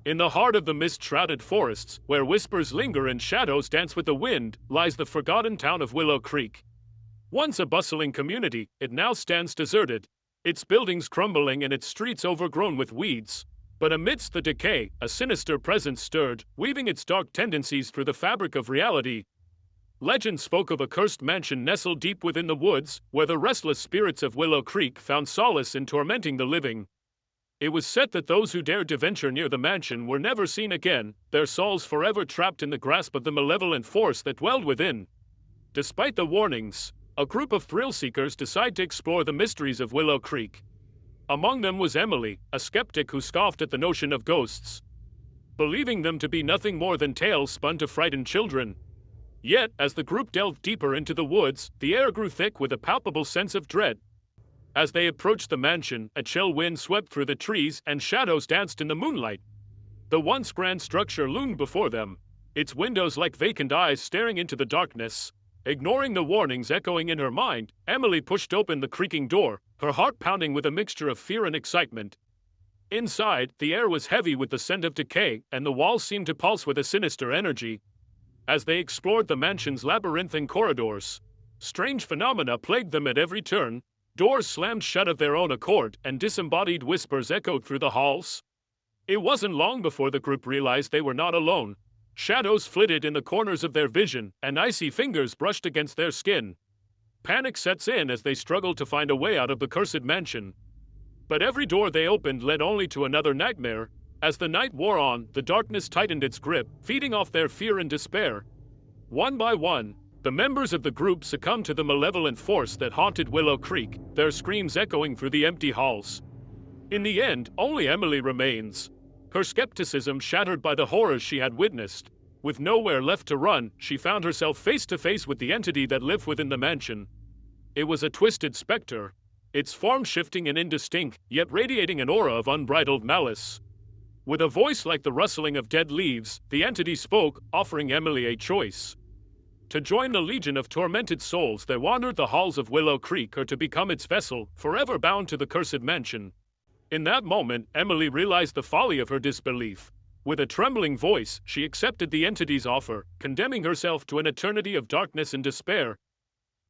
In the heart of the mist-shrouded forests, where whispers linger and shadows dance with the wind, lies the forgotten town of Willow Creek. Once a bustling community, it now stands deserted, its buildings crumbling and its streets overgrown with weeds. But amidst the decay, a sinister presence stirred, weaving its dark tendencies through the fabric of reality. Legend spoke of a cursed mansion nestled deep within the woods, where the restless spirits of Willow Creek found solace in tormenting the living. It was said that those who dared to venture near the mansion were never seen again, their souls forever trapped in the grasp of the malevolent force that dwelled within. Despite the warnings, a group of thrill-seekers decide to explore the mysteries of Willow Creek. Among them was Emily, a skeptic who scoffed at the notion of ghosts, believing them to be nothing more than tales spun to frighten children. Yet, as the group delved deeper into the woods, the air grew thick with a palpable sense of dread. As they approached the mansion, a chill wind swept through the trees and shadows danced in the moonlight. The once grand structure loomed before them, its windows like vacant eyes staring into the darkness. Ignoring the warnings echoing in her mind, Emily pushed open the creaking door, her heart pounding with a mixture of fear and excitement. Inside, the air was heavy with the scent of decay, and the walls seemed to pulse with a sinister energy. As they explored the mansion's labyrinthine corridors, strange phenomena plagued them at every turn. Doors slammed shut of their own accord, and disembodied whispers echoed through the halls. It wasn't long before the group realized they were not alone. Shadows flitted in the corners of their vision, and icy fingers brushed against their skin. Panic sets in as they struggle to find a way out of the cursed mansion. But every door they opened led only to another nightmare. As the night wore on, the darkness tightened its grip, feeding off their fear and despair. One by one, the members of the group succumbed to the malevolent force that haunted Willow Creek, their screams echoing through the empty halls. In the end, only Emily remains, her skepticism shattered by the horrors she had witnessed. With nowhere left to run, she found herself face to face with the entity that lived within the mansion. It was a twisted specter, its form shifting and indistinct, yet radiating an aura of unbridled malice. With a voice like the rustling of dead leaves, the entity spoke, offering Emily a choice: to join the legion of tormented souls that wandered the halls of Willow Creek, or to become its vessel, forever bound to the cursed mansion. In that moment, Emily realized the folly of her disbelief. With a trembling voice, she accepted the entity's offer, condemning herself to an eternity of darkness and despair.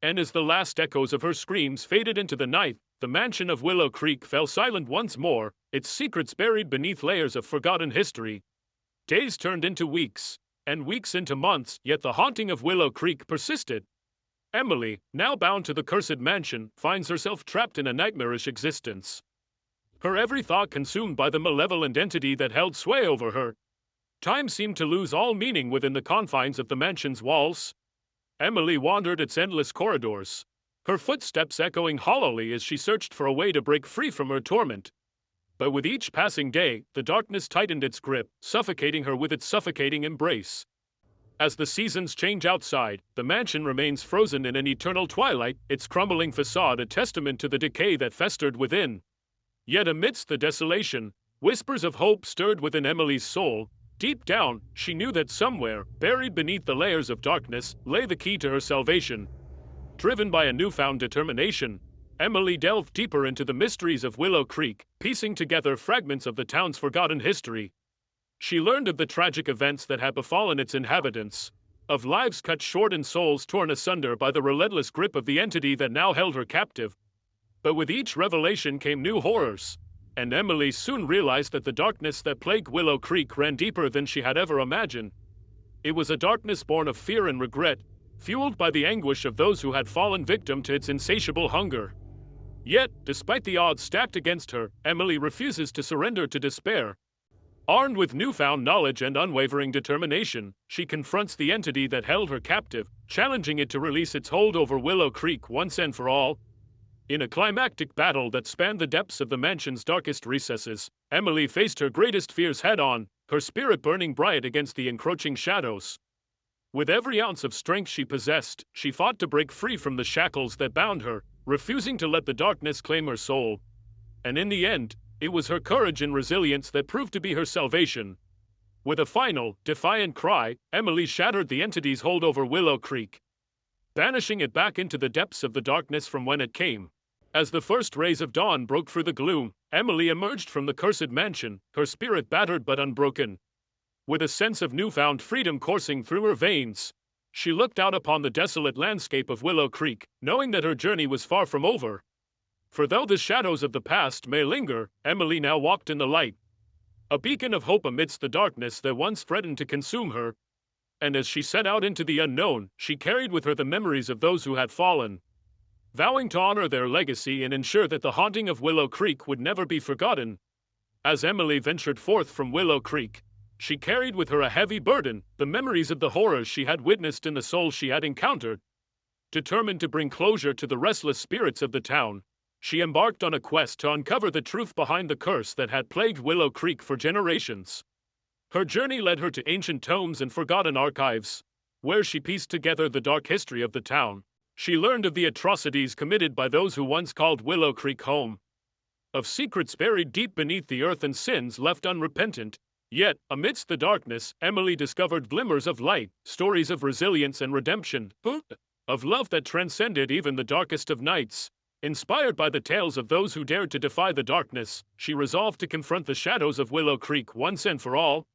And as the last echoes of her screams faded into the night, the mansion of Willow Creek fell silent once more, its secrets buried beneath layers of forgotten history. Days turned into weeks, and weeks into months, yet the haunting of Willow Creek persisted. Emily, now bound to the cursed mansion, finds herself trapped in a nightmarish existence. Her every thought consumed by the malevolent entity that held sway over her. Time seemed to lose all meaning within the confines of the mansion's walls. Emily wandered its endless corridors, her footsteps echoing hollowly as she searched for a way to break free from her torment. But with each passing day, the darkness tightened its grip, suffocating her with its suffocating embrace. As the seasons change outside, the mansion remains frozen in an eternal twilight, its crumbling facade a testament to the decay that festered within. Yet amidst the desolation, whispers of hope stirred within Emily's soul. Deep down, she knew that somewhere, buried beneath the layers of darkness, lay the key to her salvation. Driven by a newfound determination, Emily delved deeper into the mysteries of Willow Creek, piecing together fragments of the town's forgotten history. She learned of the tragic events that had befallen its inhabitants, of lives cut short and souls torn asunder by the relentless grip of the entity that now held her captive. But with each revelation came new horrors, and Emily soon realized that the darkness that plagued Willow Creek ran deeper than she had ever imagined. It was a darkness born of fear and regret, fueled by the anguish of those who had fallen victim to its insatiable hunger. Yet, despite the odds stacked against her, Emily refuses to surrender to despair. Armed with newfound knowledge and unwavering determination, she confronts the entity that held her captive, challenging it to release its hold over Willow Creek once and for all. In a climactic battle that spanned the depths of the mansion's darkest recesses, Emily faced her greatest fears head-on, her spirit burning bright against the encroaching shadows. With every ounce of strength she possessed, she fought to break free from the shackles that bound her, refusing to let the darkness claim her soul. And in the end, it was her courage and resilience that proved to be her salvation. With a final, defiant cry, Emily shattered the entity's hold over Willow Creek, banishing it back into the depths of the darkness from when it came. As the first rays of dawn broke through the gloom, Emily emerged from the cursed mansion, her spirit battered but unbroken. With a sense of newfound freedom coursing through her veins, she looked out upon the desolate landscape of Willow Creek, knowing that her journey was far from over. For though the shadows of the past may linger, Emily now walked in the light, a beacon of hope amidst the darkness that once threatened to consume her. And as she set out into the unknown, she carried with her the memories of those who had fallen, vowing to honor their legacy and ensure that the haunting of Willow Creek would never be forgotten. As Emily ventured forth from Willow Creek, she carried with her a heavy burden, the memories of the horrors she had witnessed and the souls she had encountered. Determined to bring closure to the restless spirits of the town, she embarked on a quest to uncover the truth behind the curse that had plagued Willow Creek for generations. Her journey led her to ancient tomes and forgotten archives, where she pieced together the dark history of the town. She learned of the atrocities committed by those who once called Willow Creek home, of secrets buried deep beneath the earth and sins left unrepentant. Yet, amidst the darkness, Emily discovered glimmers of light, stories of resilience and redemption, of love that transcended even the darkest of nights. Inspired by the tales of those who dared to defy the darkness, she resolved to confront the shadows of Willow Creek once and for all.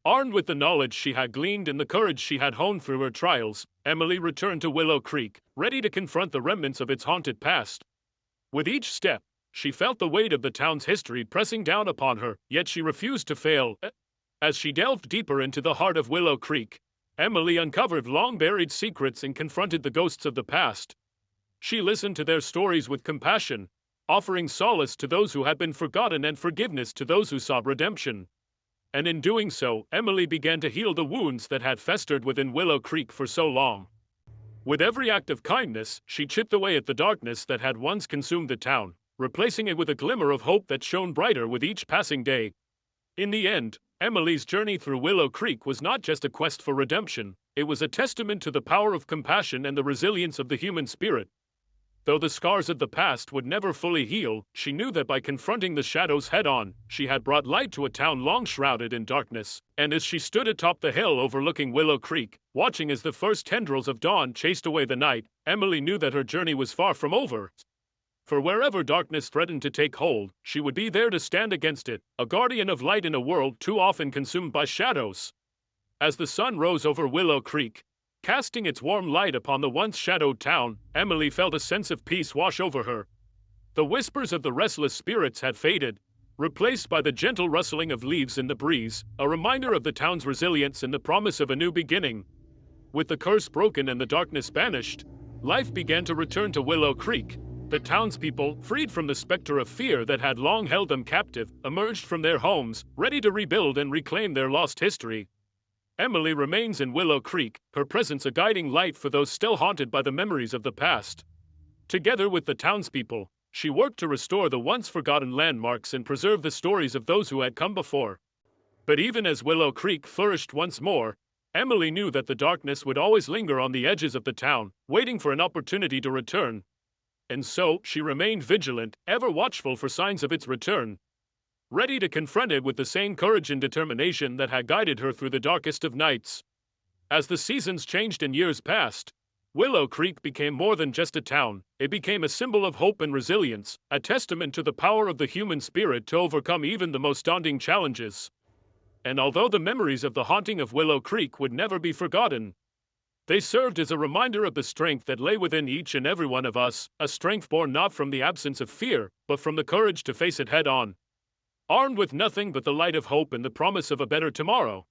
Armed with the knowledge she had gleaned and the courage she had honed through her trials, Emily returned to Willow Creek, ready to confront the remnants of its haunted past. With each step, she felt the weight of the town's history pressing down upon her, yet she refused to fail. As she delved deeper into the heart of Willow Creek, Emily uncovered long-buried secrets and confronted the ghosts of the past. She listened to their stories with compassion, offering solace to those who had been forgotten and forgiveness to those who sought redemption. And in doing so, Emily began to heal the wounds that had festered within Willow Creek for so long. With every act of kindness, she chipped away at the darkness that had once consumed the town, replacing it with a glimmer of hope that shone brighter with each passing day. In the end, Emily's journey through Willow Creek was not just a quest for redemption, it was a testament to the power of compassion and the resilience of the human spirit. Though the scars of the past would never fully heal, she knew that by confronting the shadows head-on, she had brought light to a town long shrouded in darkness. And as she stood atop the hill overlooking Willow Creek, watching as the first tendrils of dawn chased away the night, Emily knew that her journey was far from over. For wherever darkness threatened to take hold, she would be there to stand against it, a guardian of light in a world too often consumed by shadows. As the sun rose over Willow Creek, casting its warm light upon the once shadowed town, Emily felt a sense of peace wash over her. The whispers of the restless spirits had faded, replaced by the gentle rustling of leaves in the breeze, a reminder of the town's resilience and the promise of a new beginning. With the curse broken and the darkness banished, life began to return to Willow Creek. The townspeople, freed from the specter of fear that had long held them captive, emerged from their homes, ready to rebuild and reclaim their lost history. Emily remains in Willow Creek, her presence a guiding light for those still haunted by the memories of the past. Together with the townspeople, she worked to restore the once forgotten landmarks and preserve the stories of those who had come before. But even as Willow Creek flourished once more, Emily knew that the darkness would always linger on the edges of the town, waiting for an opportunity to return. And so, she remained vigilant, ever watchful for signs of its return, ready to confront it with the same courage and determination that had guided her through the darkest of nights. As the seasons changed and years passed, Willow Creek became more than just a town. It became a symbol of hope and resilience, a testament to the power of the human spirit to overcome even the most daunting challenges. And although the memories of the haunting of Willow Creek would never be forgotten, they served as a reminder of the strength that lay within each and every one of us, a strength born not from the absence of fear, but from the courage to face it head-on. Armed with nothing but the light of hope and the promise of a better tomorrow,